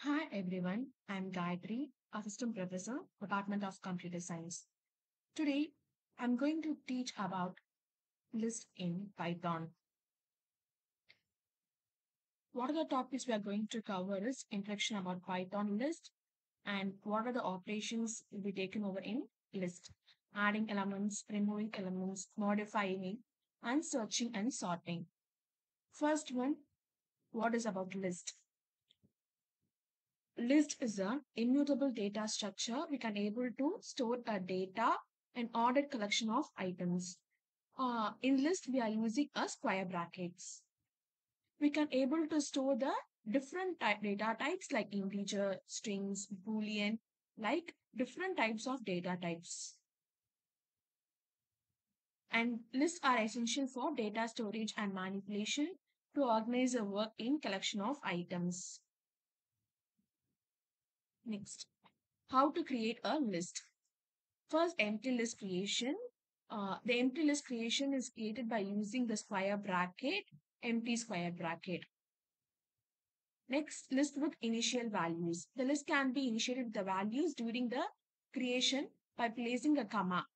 Hi everyone, I'm Gayatri, Assistant Professor, Department of Computer Science. Today, I'm going to teach about list in Python. What are the topics we are going to cover is introduction about Python list and what are the operations will be taken over in list, adding elements, removing elements, modifying, and searching and sorting. First one, what is about list? List is a immutable data structure. We can able to store a data and ordered collection of items. In list, we are using a square brackets. We can able to store the different data types like integer, strings, boolean, like different types of data types. And lists are essential for data storage and manipulation to organize the work in collection of items. Next, how to create a list. First, empty list creation. The empty list creation is created by using the square bracket, empty square bracket. Next, list with initial values. The list can be initiated with the values during the creation by placing a comma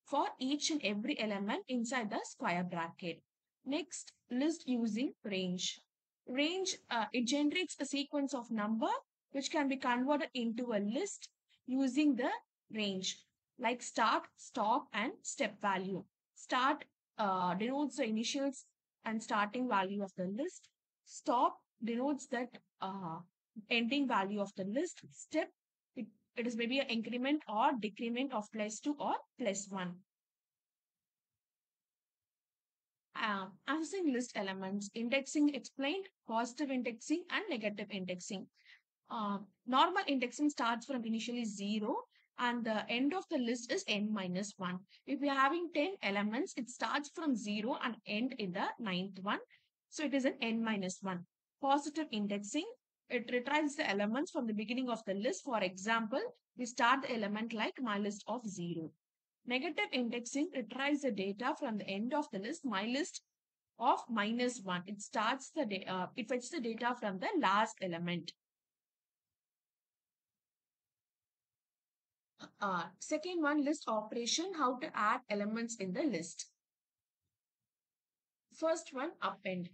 for each and every element inside the square bracket. Next, list using range. Range, it generates a sequence of number which can be converted into a list using the range like start, stop, and step value. Start denotes the initials and starting value of the list. Stop denotes that ending value of the list. Step, it is maybe an increment or decrement of +2 or +1. Accessing list elements, indexing explained, positive indexing and negative indexing. Normal indexing starts from initially 0 and the end of the list is n minus 1. If we are having 10 elements, it starts from 0 and end in the ninth one. So it is an n minus 1. Positive indexing, it retrieves the elements from the beginning of the list. For example, we start the element like my list of 0. Negative indexing retrieves the data from the end of the list, my list of minus 1. It starts it fetches the data from the last element. Second one, list operation, how to add elements in the list. First one, append.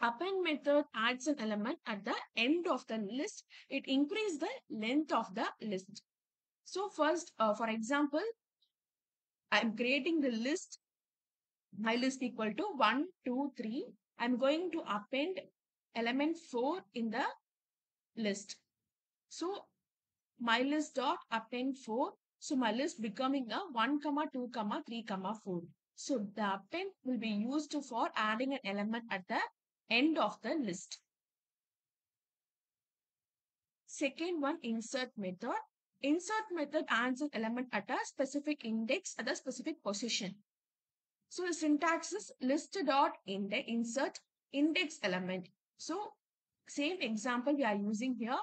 Append method adds an element at the end of the list. It increases the length of the list. So first, for example, I'm creating the list, my list equal to 1, 2, 3. I'm going to append element 4 in the list. So my list dot append 4. So my list becoming a 1, 2, 3, 4. So the append will be used for adding an element at the end of the list. Second one, insert method. Insert method adds an element at a specific index at a specific position. So the syntax is list dot index insert index element. So same example we are using here.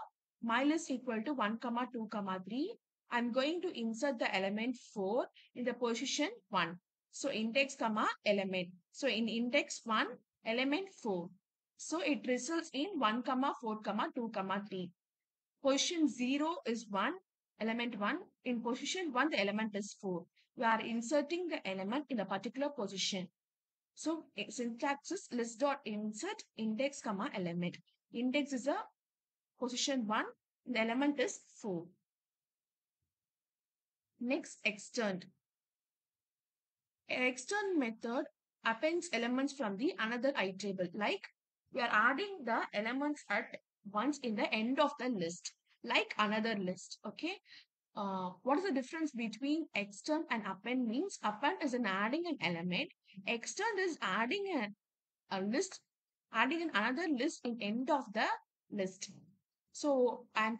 My list equal to 1, 2, 3. I'm going to insert the element 4 in the position 1. So index comma element. So in index 1, element 4. So it results in 1, 4, 2, 3. Position 0 is 1, element 1. In position 1, the element is 4. We are inserting the element in a particular position. So syntax is list dot insert index comma element. Index is a position 1, the element is 4. Next, extend. Extend method appends elements from the another iterable. Like we are adding the elements at once in the end of the list, like another list. Okay. What is the difference between extend and append means? Append is an adding an element. Extend is adding a list, adding another list in end of the list. So I'm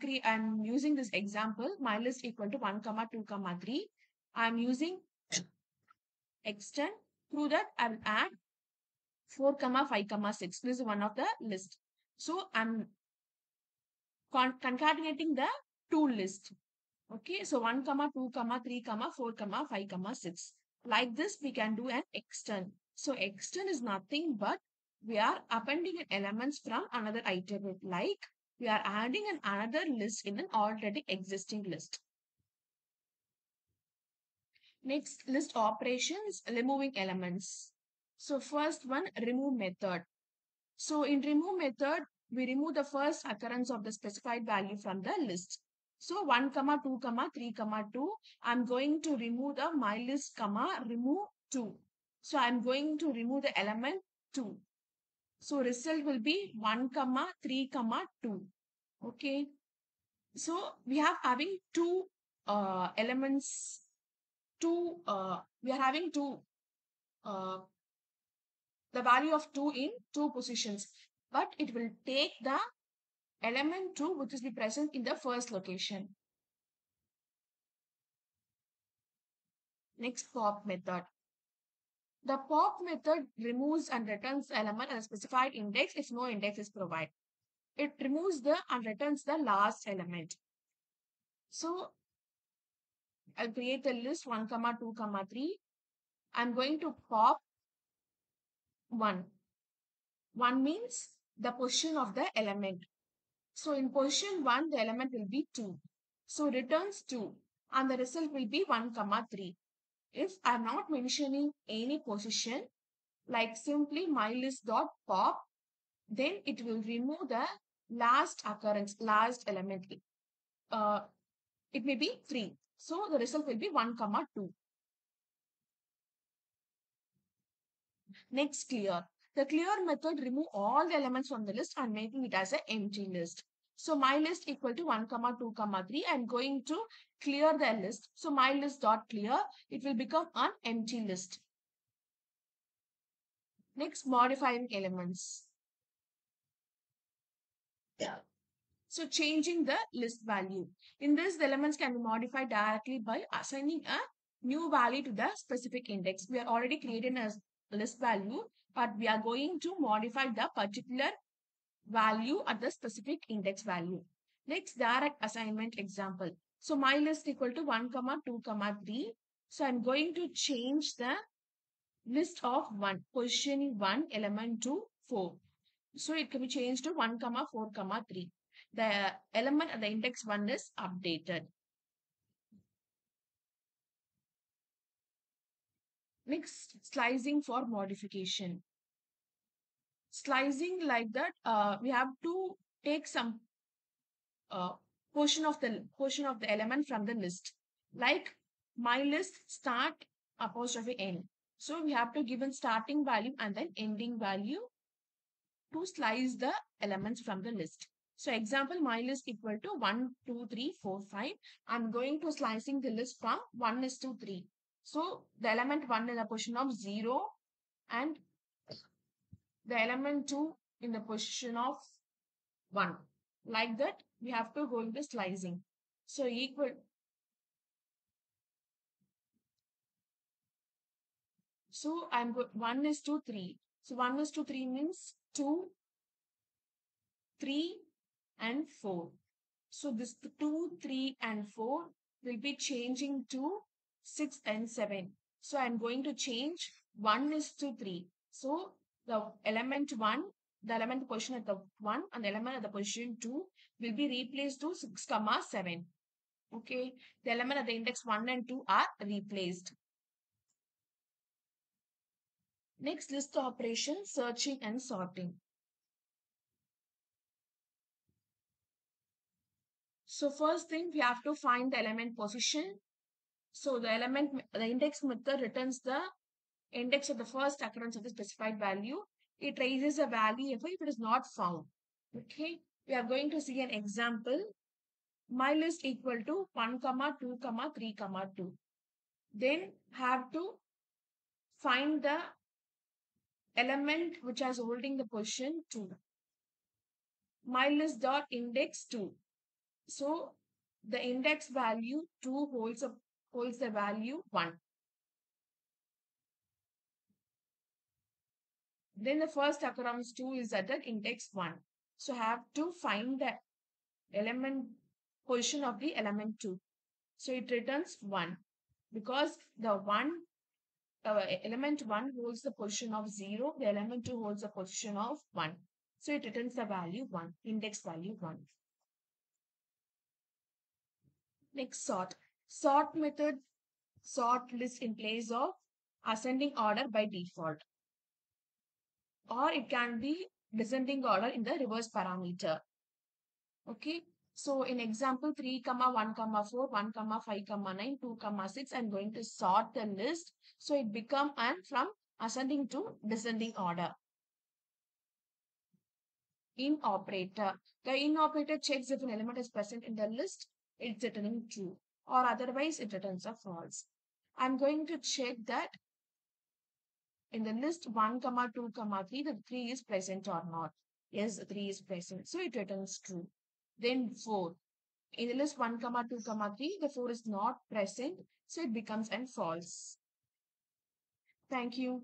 using this example. My list equal to 1, 2, 3. I'm using extend. Through that, I will add 4, 5, 6. This is one of the list. So I'm concatenating the two list. Okay, so 1, 2, 3, 4, 5, 6. Like this, we can do an extend. So extend is nothing but we are appending elements from another item like We are adding another list in an already existing list. Next, list operations, removing elements. So first one, remove method. So in remove method, we remove the first occurrence of the specified value from the list. So 1, comma 2, comma 3, comma 2. I'm going to remove the my list, comma remove 2. So I'm going to remove the element 2. So result will be 1, comma 3, comma 2. Okay. So we have having two elements, we are having uh, the value of 2 in two positions, but it will take the element 2 which is be present in the first location. Next, pop method. The pop method removes and returns the element at a specified index if no index is provided. It removes the and returns the last element. So I'll create a list 1, comma 2, comma 3. I'm going to pop 1. 1 means the position of the element. So in position 1, the element will be 2. So returns 2 and the result will be 1, comma 3. If I'm not mentioning any position, like simply mylist dot pop, then it will remove the last occurrence, last element. Uh, it may be 3. So the result will be 1, comma 2. Next, clear. The clear method remove all the elements from the list and making it as an empty list. So my list equal to 1, comma 2, comma 3. I'm going to clear the list. So my list dot clear, it will become an empty list. Next, modifying elements. Yeah. So changing the list value. In this, the elements can be modified directly by assigning a new value to the specific index. We are already creating a list value, but we are going to modify the particular value at the specific index value. Next, direct assignment example. So my list equal to 1, comma 2, comma 3. So I'm going to change the list of 1, positioning 1 element to 4. So it can be changed to 1, comma 4, comma 3. The element at the index 1 is updated. Next, slicing for modification. Slicing like that, we have to take some uh, portion of the element from the list. Like my list start apostrophe end. So we have to give a starting value and then ending value to slice the elements from the list. So example, my list equal to 1, 2, 3, 4, 5. I'm going to slicing the list from 1 is to 3. So the element 1 in the position of 0 and the element 2 in the position of 1. Like that, we have to go into slicing. So equal. So 1 is to 3. So 1 is to 3 means 2, 3 and 4. So this 2, 3 and 4 will be changing to 6 and 7. So I'm going to change 1 is to 3. So the element 1, the element position at the 1 and the element at the position 2 will be replaced to 6, comma 7. Okay. The element at the index 1 and 2 are replaced. Next, list operation, searching and sorting. So first thing, we have to find the element position. So the index method returns the index of the first occurrence of the specified value. It raises a value if it is not found. Okay. We are going to see an example. My list equal to 1, comma 2, comma 3, comma 2. Then have to find the element which is holding the position 2. My list dot index 2. So the index value 2 holds the value 1. Then the first occurrence 2 is at the index 1. So have to find the element position of the element 2. So it returns 1 because the element 1 holds the position of 0, the element 2 holds the position of 1. So it returns the value 1, index value 1. Next sort. Sort method sort list in place of ascending order by default, or it can be descending order in the reverse parameter. Okay. So in example 3, comma 1, comma 4, 1, comma 5, comma 9, 2, comma 6, I'm going to sort the list. So it become and from ascending to descending order. In operator. The in operator checks if an element is present in the list, it's returning true, or otherwise it returns a false. I'm going to check that in the list 1, comma 2, comma 3, the 3 is present or not. Yes, 3 is present. So it returns true. Then 4. In the list 1, comma 2, comma 3, the 4 is not present. So it becomes an false. Thank you.